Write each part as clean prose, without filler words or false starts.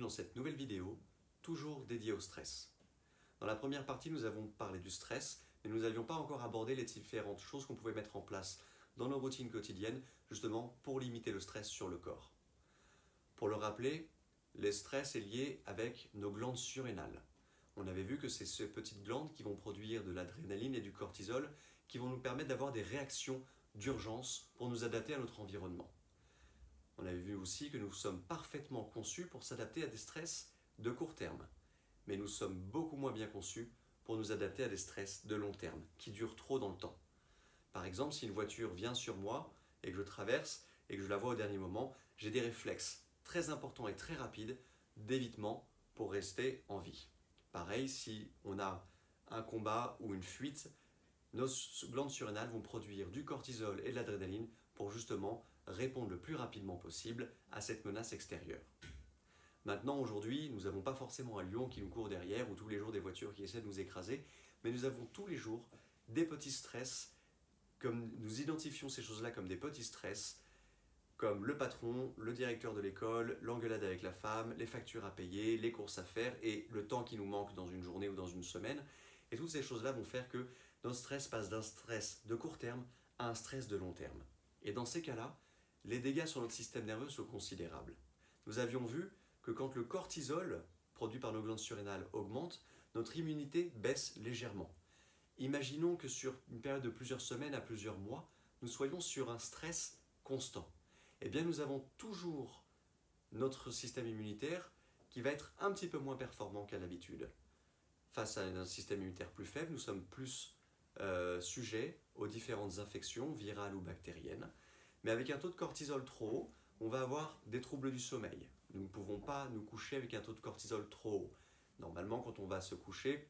dans cette nouvelle vidéo, toujours dédiée au stress. Dans la première partie, nous avons parlé du stress, mais nous n'avions pas encore abordé les différentes choses qu'on pouvait mettre en place dans nos routines quotidiennes, justement pour limiter le stress sur le corps. Pour le rappeler, le stress est lié avec nos glandes surrénales. On avait vu que c'est ces petites glandes qui vont produire de l'adrénaline et du cortisol qui vont nous permettre d'avoir des réactions d'urgence pour nous adapter à notre environnement. On avait vu aussi que nous sommes parfaitement conçus pour s'adapter à des stress de court terme, mais nous sommes beaucoup moins bien conçus pour nous adapter à des stress de long terme, qui durent trop dans le temps. Par exemple, si une voiture vient sur moi et que je traverse et que je la vois au dernier moment, j'ai des réflexes très importants et très rapides d'évitement pour rester en vie. Pareil, si on a un combat ou une fuite, nos glandes surrénales vont produire du cortisol et de l'adrénaline pour justement répondre le plus rapidement possible à cette menace extérieure. Maintenant, aujourd'hui, nous n'avons pas forcément un lion qui nous court derrière ou tous les jours des voitures qui essaient de nous écraser, mais nous avons tous les jours des petits stress, comme nous identifions ces choses-là comme des petits stress, comme le patron, le directeur de l'école, l'engueulade avec la femme, les factures à payer, les courses à faire et le temps qui nous manque dans une journée ou dans une semaine. Et toutes ces choses-là vont faire que notre stress passe d'un stress de court terme à un stress de long terme. Et dans ces cas-là, les dégâts sur notre système nerveux sont considérables. Nous avions vu que quand le cortisol, produit par nos glandes surrénales, augmente, notre immunité baisse légèrement. Imaginons que sur une période de plusieurs semaines à plusieurs mois, nous soyons sur un stress constant. Eh bien, nous avons toujours notre système immunitaire qui va être un petit peu moins performant qu'à l'habitude. Face à un système immunitaire plus faible, nous sommes plus sujets aux différentes infections virales ou bactériennes. Mais avec un taux de cortisol trop haut, on va avoir des troubles du sommeil. Nous ne pouvons pas nous coucher avec un taux de cortisol trop haut. Normalement, quand on va se coucher,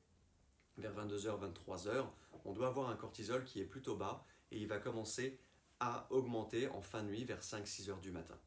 vers 22h, 23h, on doit avoir un cortisol qui est plutôt bas et il va commencer à augmenter en fin de nuit vers 5-6 heures du matin.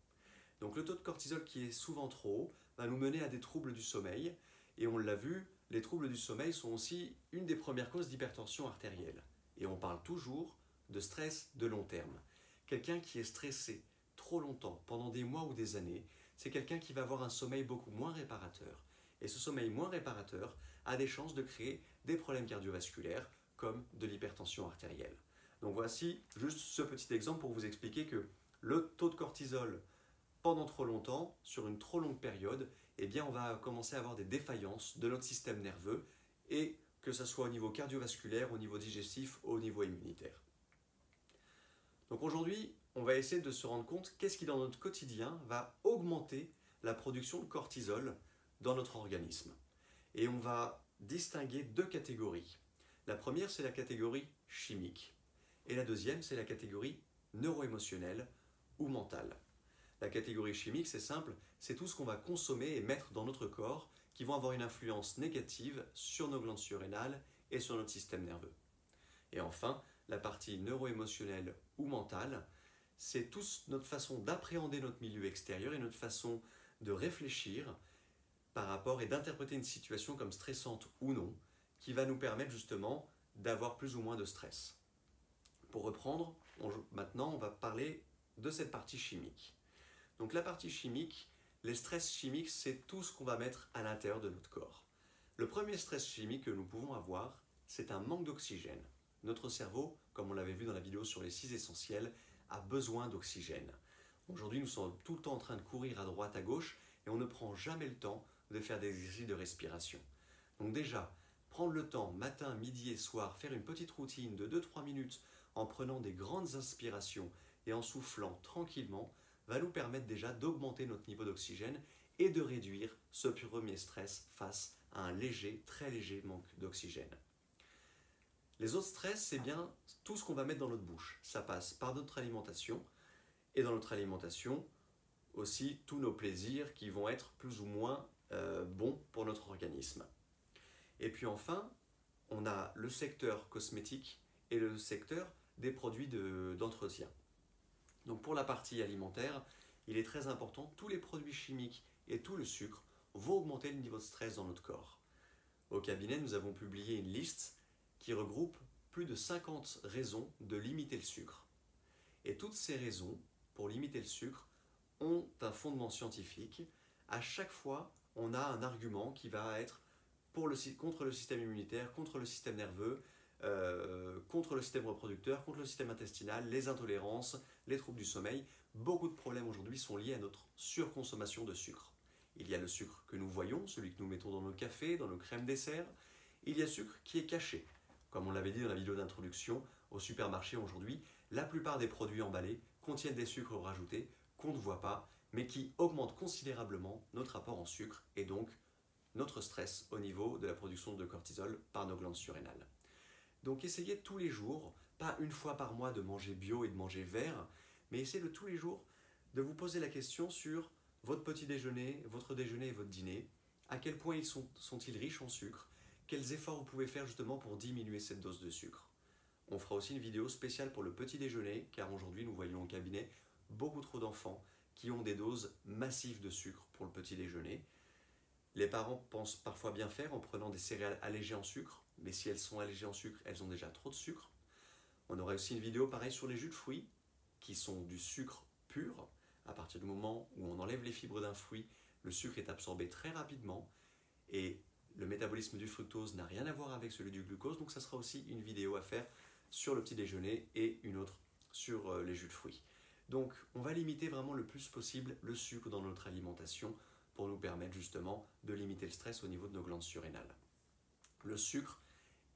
Donc le taux de cortisol qui est souvent trop haut va nous mener à des troubles du sommeil et on l'a vu, les troubles du sommeil sont aussi une des premières causes d'hypertension artérielle. Et on parle toujours de stress de long terme. Quelqu'un qui est stressé trop longtemps, pendant des mois ou des années, c'est quelqu'un qui va avoir un sommeil beaucoup moins réparateur. Et ce sommeil moins réparateur a des chances de créer des problèmes cardiovasculaires comme de l'hypertension artérielle. Donc voici juste ce petit exemple pour vous expliquer que le taux de cortisol pendant trop longtemps, sur une trop longue période, eh bien on va commencer à avoir des défaillances de notre système nerveux et que ce soit au niveau cardiovasculaire, au niveau digestif, au niveau immunitaire. Donc aujourd'hui, on va essayer de se rendre compte qu'est-ce qui dans notre quotidien va augmenter la production de cortisol dans notre organisme. Et on va distinguer deux catégories. La première, c'est la catégorie chimique. Et la deuxième, c'est la catégorie neuro-émotionnelle ou mentale. La catégorie chimique, c'est simple, c'est tout ce qu'on va consommer et mettre dans notre corps qui vont avoir une influence négative sur nos glandes surrénales et sur notre système nerveux. Et enfin, la partie neuro-émotionnelle ou mentale, c'est toute notre façon d'appréhender notre milieu extérieur et notre façon de réfléchir par rapport et d'interpréter une situation comme stressante ou non, qui va nous permettre justement d'avoir plus ou moins de stress. Pour reprendre, maintenant on va parler de cette partie chimique. Donc la partie chimique, les stress chimiques, c'est tout ce qu'on va mettre à l'intérieur de notre corps. Le premier stress chimique que nous pouvons avoir, c'est un manque d'oxygène. Notre cerveau, comme on l'avait vu dans la vidéo sur les 6 essentiels, a besoin d'oxygène. Aujourd'hui, nous sommes tout le temps en train de courir à droite, à gauche, et on ne prend jamais le temps de faire des exercices de respiration. Donc déjà, prendre le temps, matin, midi et soir, faire une petite routine de 2-3 minutes en prenant des grandes inspirations et en soufflant tranquillement, va nous permettre déjà d'augmenter notre niveau d'oxygène et de réduire ce premier stress face à un léger, très léger manque d'oxygène. Les autres stress, c'est bien tout ce qu'on va mettre dans notre bouche. Ça passe par notre alimentation et dans notre alimentation aussi tous nos plaisirs qui vont être plus ou moins bons pour notre organisme. Et puis enfin, on a le secteur cosmétique et le secteur des produits d'entretien. Donc pour la partie alimentaire, il est très important, tous les produits chimiques et tout le sucre vont augmenter le niveau de stress dans notre corps. Au cabinet, nous avons publié une liste qui regroupe plus de 50 raisons de limiter le sucre. Et toutes ces raisons, pour limiter le sucre, ont un fondement scientifique. À chaque fois on a un argument qui va être contre le système immunitaire, contre le système nerveux, contre le système reproducteur, contre le système intestinal, les intolérances, les troubles du sommeil. Beaucoup de problèmes aujourd'hui sont liés à notre surconsommation de sucre. Il y a le sucre que nous voyons, celui que nous mettons dans nos cafés, dans nos crèmes dessert. Il y a le sucre qui est caché. Comme on l'avait dit dans la vidéo d'introduction, au supermarché aujourd'hui, la plupart des produits emballés contiennent des sucres rajoutés qu'on ne voit pas, mais qui augmentent considérablement notre apport en sucre et donc notre stress au niveau de la production de cortisol par nos glandes surrénales. Donc essayez tous les jours, pas une fois par mois de manger bio et de manger vert, mais essayez de tous les jours de vous poser la question sur votre petit déjeuner, votre déjeuner et votre dîner, à quel point ils sont-ils riches en sucre, quels efforts vous pouvez faire justement pour diminuer cette dose de sucre. On fera aussi une vidéo spéciale pour le petit déjeuner, car aujourd'hui nous voyons au cabinet beaucoup trop d'enfants qui ont des doses massives de sucre pour le petit déjeuner. Les parents pensent parfois bien faire en prenant des céréales allégées en sucre, mais si elles sont allégées en sucre, elles ont déjà trop de sucre. On aura aussi une vidéo pareil sur les jus de fruits, qui sont du sucre pur. À partir du moment où on enlève les fibres d'un fruit, le sucre est absorbé très rapidement et le métabolisme du fructose n'a rien à voir avec celui du glucose, donc ça sera aussi une vidéo à faire sur le petit déjeuner et une autre sur les jus de fruits. Donc on va limiter vraiment le plus possible le sucre dans notre alimentation pour nous permettre justement de limiter le stress au niveau de nos glandes surrénales. Le sucre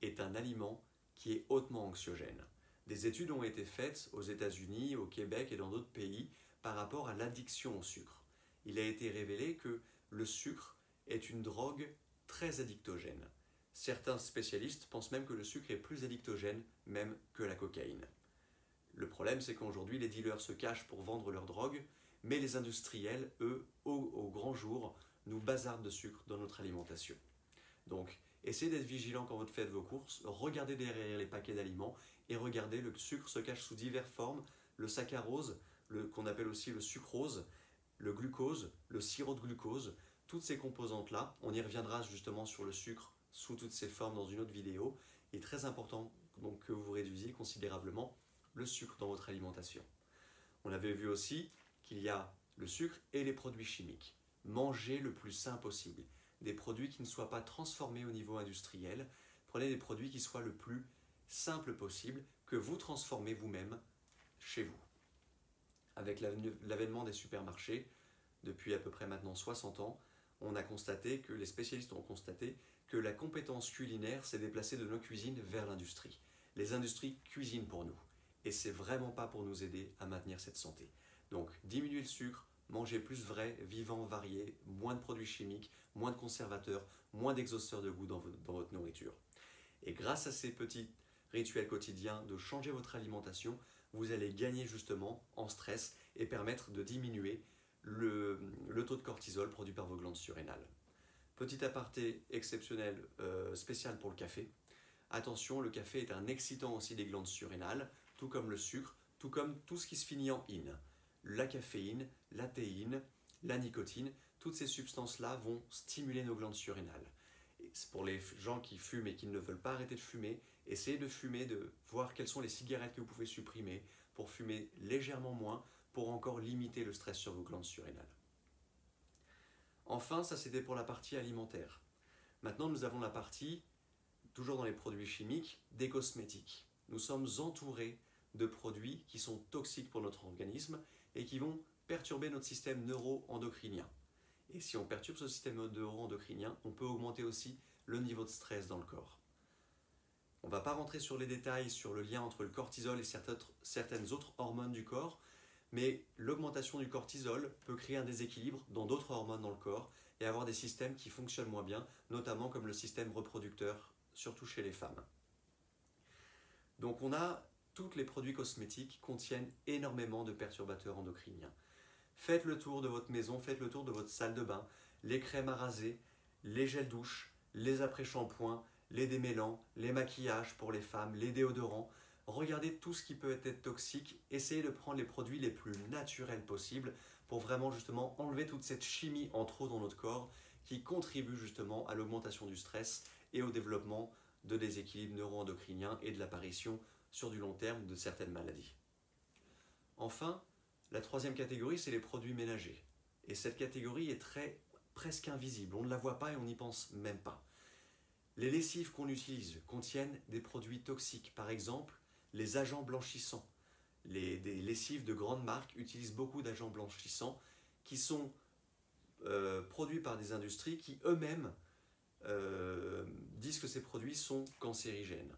est un aliment qui est hautement anxiogène. Des études ont été faites aux États-Unis, au Québec et dans d'autres pays par rapport à l'addiction au sucre. Il a été révélé que le sucre est une drogue très addictogène. Certains spécialistes pensent même que le sucre est plus addictogène même que la cocaïne. Le problème, c'est qu'aujourd'hui, les dealers se cachent pour vendre leur drogue, mais les industriels, eux, au grand jour, nous bazardent de sucre dans notre alimentation. Donc, essayez d'être vigilant quand vous faites vos courses, regardez derrière les paquets d'aliments et regardez, le sucre se cache sous diverses formes, le saccharose, qu'on appelle aussi le sucrose, le glucose, le sirop de glucose, toutes ces composantes-là, on y reviendra justement sur le sucre sous toutes ses formes dans une autre vidéo. Il est très important donc, que vous réduisiez considérablement le sucre dans votre alimentation. On avait vu aussi qu'il y a le sucre et les produits chimiques. Mangez le plus sain possible. Des produits qui ne soient pas transformés au niveau industriel. Prenez des produits qui soient le plus simples possible, que vous transformez vous-même chez vous. Avec l'avènement des supermarchés, depuis à peu près maintenant 60 ans, on a constaté que les spécialistes ont constaté que la compétence culinaire s'est déplacée de nos cuisines vers l'industrie. Les industries cuisinent pour nous et c'est vraiment pas pour nous aider à maintenir cette santé. Donc diminuez le sucre, mangez plus vrai, vivant, varié, moins de produits chimiques, moins de conservateurs, moins d'exhausteurs de goût dans votre nourriture. Et grâce à ces petits rituels quotidiens de changer votre alimentation, vous allez gagner justement en stress et permettre de diminuer le taux de cortisol produit par vos glandes surrénales. Petit aparté exceptionnel, spécial pour le café. Attention, le café est un excitant aussi des glandes surrénales, tout comme le sucre, tout comme tout ce qui se finit en -ine. La caféine, la théine, la nicotine, toutes ces substances-là vont stimuler nos glandes surrénales. Et pour les gens qui fument et qui ne veulent pas arrêter de fumer, essayez de fumer, de voir quelles sont les cigarettes que vous pouvez supprimer pour fumer légèrement moins, pour encore limiter le stress sur vos glandes surrénales. Enfin, ça c'était pour la partie alimentaire. Maintenant, nous avons la partie, toujours dans les produits chimiques, des cosmétiques. Nous sommes entourés de produits qui sont toxiques pour notre organisme et qui vont perturber notre système neuro-endocrinien. Et si on perturbe ce système neuro-endocrinien, on peut augmenter aussi le niveau de stress dans le corps. On ne va pas rentrer sur les détails sur le lien entre le cortisol et certaines autres hormones du corps, mais l'augmentation du cortisol peut créer un déséquilibre dans d'autres hormones dans le corps et avoir des systèmes qui fonctionnent moins bien, notamment comme le système reproducteur, surtout chez les femmes. Donc tous les produits cosmétiques contiennent énormément de perturbateurs endocriniens. Faites le tour de votre maison, faites le tour de votre salle de bain, les crèmes à raser, les gels douche, les après-shampoings, les démêlants, les maquillages pour les femmes, les déodorants. Regardez tout ce qui peut être toxique, essayez de prendre les produits les plus naturels possibles pour vraiment justement enlever toute cette chimie en trop dans notre corps qui contribue justement à l'augmentation du stress et au développement de déséquilibres neuro-endocriniens et de l'apparition sur du long terme de certaines maladies. Enfin, la troisième catégorie, c'est les produits ménagers. Et cette catégorie est très presque invisible, on ne la voit pas et on n'y pense même pas. Les lessives qu'on utilise contiennent des produits toxiques, par exemple les agents blanchissants. Des lessives de grandes marques utilisent beaucoup d'agents blanchissants qui sont produits par des industries qui eux-mêmes disent que ces produits sont cancérigènes.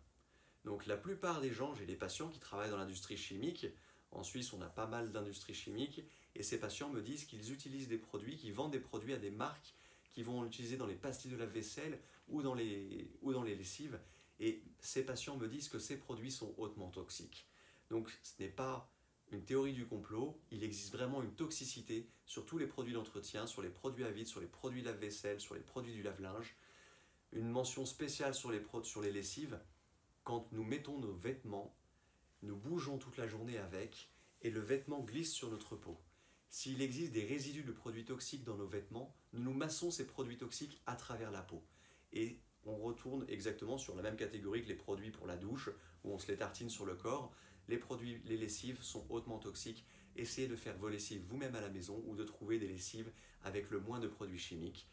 Donc la plupart des gens, j'ai des patients qui travaillent dans l'industrie chimique. En Suisse, on a pas mal d'industries chimiques et ces patients me disent qu'ils utilisent des produits, qu'ils vendent des produits à des marques qui vont l'utiliser dans les pastilles de lave-vaisselle ou dans les lessives. Et ces patients me disent que ces produits sont hautement toxiques. Donc ce n'est pas une théorie du complot, il existe vraiment une toxicité sur tous les produits d'entretien, sur les produits à vide, sur les produits de lave-vaisselle, sur les produits du lave-linge. Une mention spéciale sur les lessives. Quand nous mettons nos vêtements, nous bougeons toute la journée avec et le vêtement glisse sur notre peau. S'il existe des résidus de produits toxiques dans nos vêtements, nous massons ces produits toxiques à travers la peau. Et on retourne exactement sur la même catégorie que les produits pour la douche, où on se les tartine sur le corps. Les lessives sont hautement toxiques. Essayez de faire vos lessives vous-même à la maison ou de trouver des lessives avec le moins de produits chimiques.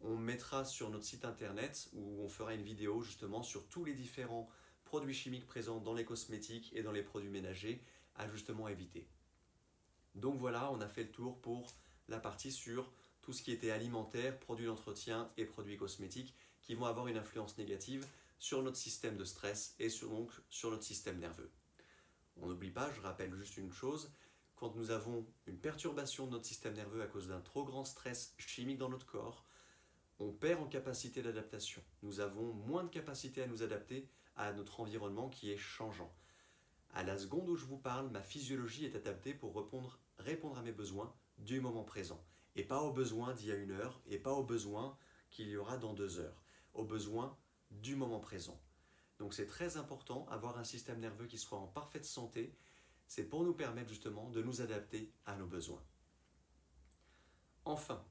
On mettra sur notre site internet où on fera une vidéo justement sur tous les différents produits chimiques présents dans les cosmétiques et dans les produits ménagers à justement éviter. Donc voilà, on a fait le tour pour la partie sur tout ce qui était alimentaire, produits d'entretien et produits cosmétiques qui vont avoir une influence négative sur notre système de stress et donc sur notre système nerveux. On n'oublie pas, je rappelle juste une chose, quand nous avons une perturbation de notre système nerveux à cause d'un trop grand stress chimique dans notre corps, on perd en capacité d'adaptation. Nous avons moins de capacité à nous adapter à notre environnement qui est changeant. À la seconde où je vous parle, ma physiologie est adaptée pour répondre à mes besoins du moment présent. Et pas aux besoins d'il y a 1 heure, et pas aux besoins qu'il y aura dans 2 heures. Aux besoins du moment présent. Donc c'est très important d'avoir un système nerveux qui soit en parfaite santé. C'est pour nous permettre justement de nous adapter à nos besoins. Enfin,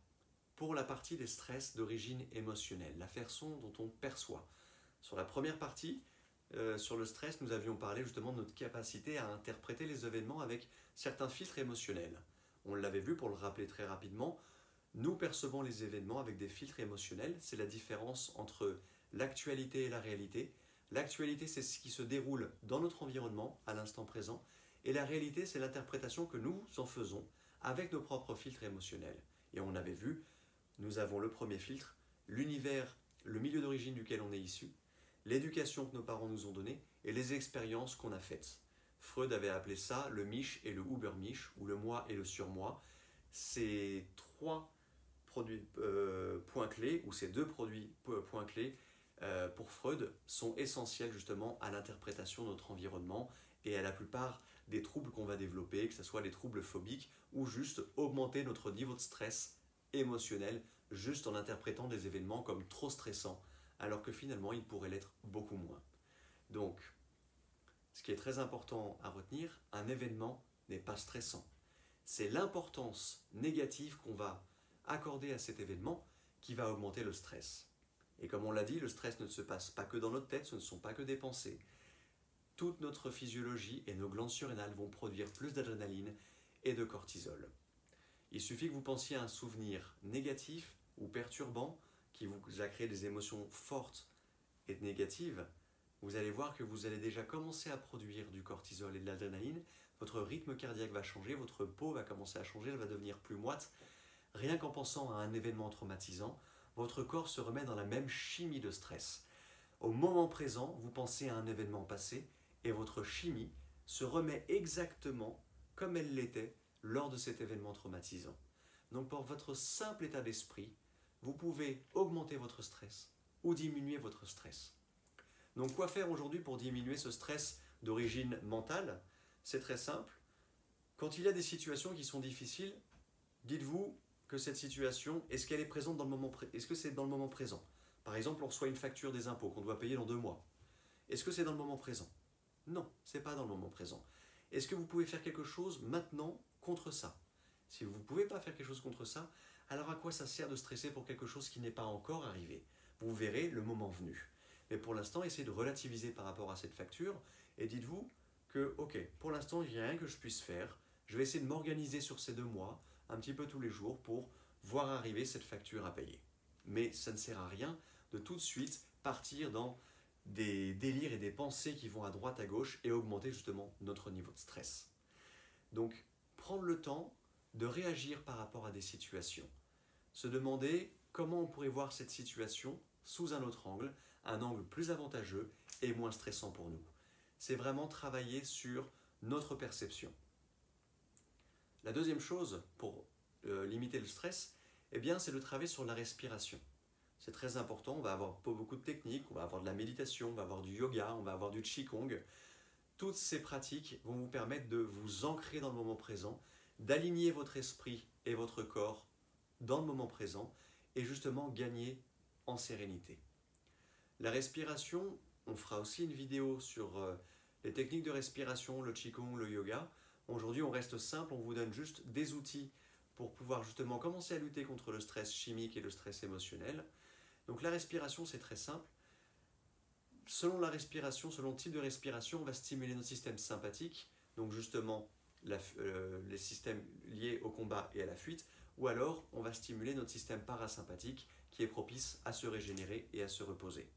pour la partie des stress d'origine émotionnelle, la façon dont on perçoit. Sur la première partie, sur le stress, nous avions parlé justement de notre capacité à interpréter les événements avec certains filtres émotionnels. On l'avait vu, pour le rappeler très rapidement, nous percevons les événements avec des filtres émotionnels. C'est la différence entre l'actualité et la réalité. L'actualité, c'est ce qui se déroule dans notre environnement à l'instant présent. Et la réalité, c'est l'interprétation que nous en faisons avec nos propres filtres émotionnels. Et on avait vu, nous avons le premier filtre, l'univers, le milieu d'origine duquel on est issu, l'éducation que nos parents nous ont donnée et les expériences qu'on a faites. Freud avait appelé ça le mich et le Übermisch, ou le moi et le surmoi. Ces 3 points clés, ou ces 2 points clés, pour Freud, sont essentiels justement à l'interprétation de notre environnement et à la plupart des troubles qu'on va développer, que ce soit des troubles phobiques ou juste augmenter notre niveau de stress émotionnel juste en interprétant des événements comme trop stressants, alors que finalement ils pourraient l'être beaucoup moins. Donc, ce qui est très important à retenir, un événement n'est pas stressant. C'est l'importance négative qu'on va accorder à cet événement qui va augmenter le stress. Et comme on l'a dit, le stress ne se passe pas que dans notre tête, ce ne sont pas que des pensées. Toute notre physiologie et nos glandes surrénales vont produire plus d'adrénaline et de cortisol. Il suffit que vous pensiez à un souvenir négatif ou perturbant qui vous a créé des émotions fortes et négatives. Vous allez voir que vous allez déjà commencer à produire du cortisol et de l'adrénaline. Votre rythme cardiaque va changer, votre peau va commencer à changer, elle va devenir plus moite. Rien qu'en pensant à un événement traumatisant, votre corps se remet dans la même chimie de stress. Au moment présent, vous pensez à un événement passé et votre chimie se remet exactement comme elle l'était lors de cet événement traumatisant. Donc pour votre simple état d'esprit, vous pouvez augmenter votre stress ou diminuer votre stress. Donc quoi faire aujourd'hui pour diminuer ce stress d'origine mentale? C'est très simple. Quand il y a des situations qui sont difficiles, dites-vous que cette situation, est-ce qu'elle est présente dans le moment présent? Est-ce que c'est dans le moment présent? Par exemple, on reçoit une facture des impôts qu'on doit payer dans 2 mois. Est-ce que c'est dans le moment présent? Non, ce n'est pas dans le moment présent. Est-ce que vous pouvez faire quelque chose maintenant contre ça? Si vous ne pouvez pas faire quelque chose contre ça, alors à quoi ça sert de stresser pour quelque chose qui n'est pas encore arrivé? Vous verrez le moment venu. Mais pour l'instant, essayez de relativiser par rapport à cette facture et dites-vous que, ok, pour l'instant, il n'y a rien que je puisse faire. Je vais essayer de m'organiser sur ces 2 mois, un petit peu tous les jours, pour voir arriver cette facture à payer. Mais ça ne sert à rien de tout de suite partir dans des délires et des pensées qui vont à droite à gauche et augmenter justement notre niveau de stress. Donc, prendre le temps de réagir par rapport à des situations. Se demander comment on pourrait voir cette situation sous un autre angle, un angle plus avantageux et moins stressant pour nous. C'est vraiment travailler sur notre perception. La deuxième chose pour limiter le stress, eh bien, c'est de travailler sur la respiration. C'est très important, on va avoir beaucoup de techniques, on va avoir de la méditation, on va avoir du yoga, on va avoir du qigong. Toutes ces pratiques vont vous permettre de vous ancrer dans le moment présent, d'aligner votre esprit et votre corps dans le moment présent et justement gagner en sérénité. La respiration, on fera aussi une vidéo sur les techniques de respiration, le qigong, le yoga. Aujourd'hui, on reste simple, on vous donne juste des outils pour pouvoir justement commencer à lutter contre le stress chimique et le stress émotionnel. Donc la respiration, c'est très simple. Selon la respiration, selon le type de respiration, on va stimuler notre système sympathique, donc justement les systèmes liés au combat et à la fuite, ou alors on va stimuler notre système parasympathique qui est propice à se régénérer et à se reposer.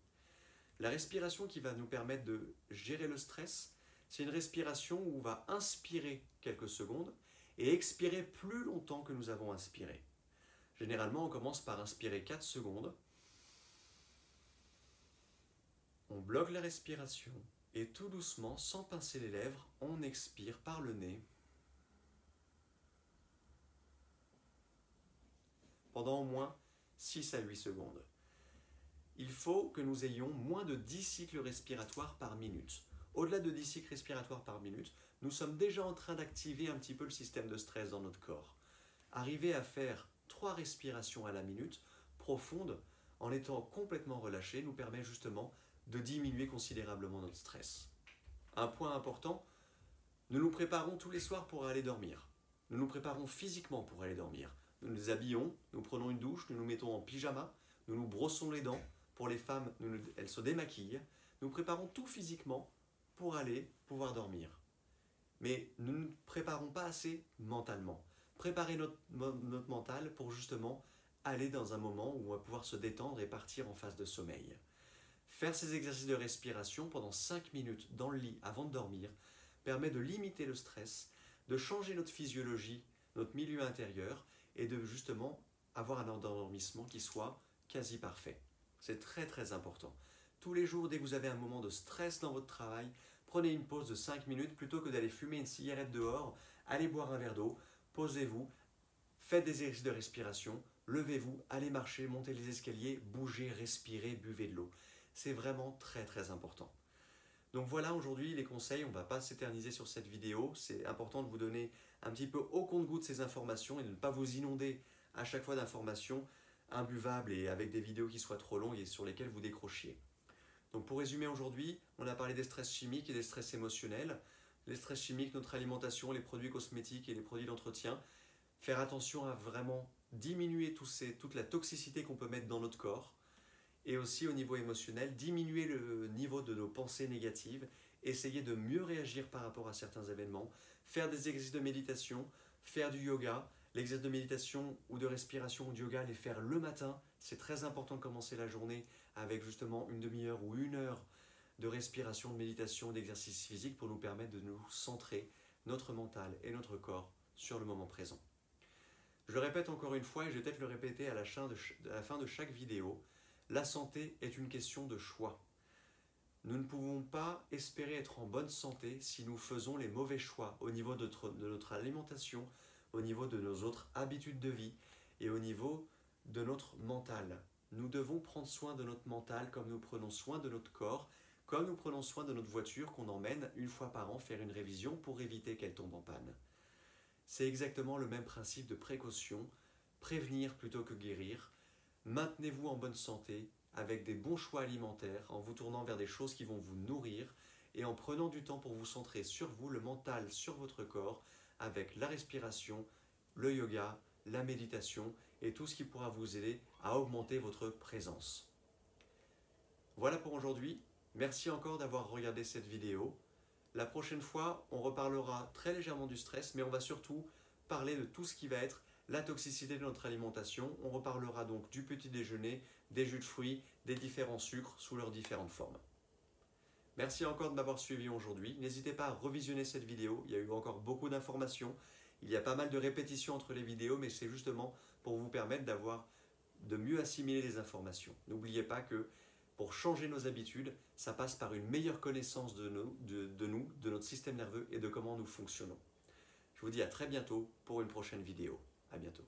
La respiration qui va nous permettre de gérer le stress, c'est une respiration où on va inspirer quelques secondes et expirer plus longtemps que nous avons inspiré. Généralement, on commence par inspirer 4 secondes. On bloque la respiration et tout doucement, sans pincer les lèvres, on expire par le nez pendant au moins 6 à 8 secondes. Il faut que nous ayons moins de 10 cycles respiratoires par minute. Au-delà de 10 cycles respiratoires par minute, nous sommes déjà en train d'activer un petit peu le système de stress dans notre corps. Arriver à faire 3 respirations à la minute, profondes, en étant complètement relâché, nous permet justement de diminuer considérablement notre stress. Un point important, nous nous préparons tous les soirs pour aller dormir. Nous nous préparons physiquement pour aller dormir. Nous nous habillons, nous prenons une douche, nous nous mettons en pyjama, nous nous brossons les dents. Pour les femmes, elles se démaquillent. Nous préparons tout physiquement pour aller pouvoir dormir. Mais nous ne nous préparons pas assez mentalement. Préparer notre mental pour justement aller dans un moment où on va pouvoir se détendre et partir en phase de sommeil. Faire ces exercices de respiration pendant 5 minutes dans le lit avant de dormir permet de limiter le stress, de changer notre physiologie, notre milieu intérieur et de justement avoir un endormissement qui soit quasi parfait. C'est très très important. Tous les jours, dès que vous avez un moment de stress dans votre travail, prenez une pause de 5 minutes plutôt que d'aller fumer une cigarette dehors, allez boire un verre d'eau, posez-vous, faites des exercices de respiration, levez-vous, allez marcher, montez les escaliers, bougez, respirez, buvez de l'eau. C'est vraiment très très important. Donc voilà aujourd'hui les conseils, on ne va pas s'éterniser sur cette vidéo, c'est important de vous donner un petit peu au compte-gouttes ces informations et de ne pas vous inonder à chaque fois d'informations imbuvables et avec des vidéos qui soient trop longues et sur lesquelles vous décrochiez. Donc pour résumer aujourd'hui, on a parlé des stress chimiques et des stress émotionnels. Les stress chimiques, notre alimentation, les produits cosmétiques et les produits d'entretien. Faire attention à vraiment diminuer toute la toxicité qu'on peut mettre dans notre corps. Et aussi au niveau émotionnel, diminuer le niveau de nos pensées négatives, essayer de mieux réagir par rapport à certains événements, faire des exercices de méditation, faire du yoga. L'exercice de méditation ou de respiration ou de yoga, les faire le matin. C'est très important de commencer la journée avec justement une demi-heure ou 1 heure de respiration, de méditation, d'exercice physique pour nous permettre de nous centrer notre mental et notre corps sur le moment présent. Je le répète encore une fois et je vais peut-être le répéter à la fin de chaque vidéo. La santé est une question de choix. Nous ne pouvons pas espérer être en bonne santé si nous faisons les mauvais choix au niveau de notre alimentation, au niveau de nos autres habitudes de vie et au niveau de notre mental. Nous devons prendre soin de notre mental comme nous prenons soin de notre corps, comme nous prenons soin de notre voiture qu'on emmène 1 fois par an faire une révision pour éviter qu'elle tombe en panne. C'est exactement le même principe de précaution, prévenir plutôt que guérir. Maintenez-vous en bonne santé avec des bons choix alimentaires, en vous tournant vers des choses qui vont vous nourrir et en prenant du temps pour vous centrer sur vous, le mental, sur votre corps, avec la respiration, le yoga, la méditation et tout ce qui pourra vous aider à augmenter votre présence. Voilà pour aujourd'hui. Merci encore d'avoir regardé cette vidéo. La prochaine fois, on reparlera très légèrement du stress, mais on va surtout parler de tout ce qui va être la toxicité de notre alimentation. On reparlera donc du petit déjeuner, des jus de fruits, des différents sucres sous leurs différentes formes. Merci encore de m'avoir suivi aujourd'hui. N'hésitez pas à revisionner cette vidéo, il y a eu encore beaucoup d'informations. Il y a pas mal de répétitions entre les vidéos, mais c'est justement pour vous permettre de mieux assimiler les informations. N'oubliez pas que pour changer nos habitudes, ça passe par une meilleure connaissance de notre système nerveux et de comment nous fonctionnons. Je vous dis à très bientôt pour une prochaine vidéo. À bientôt.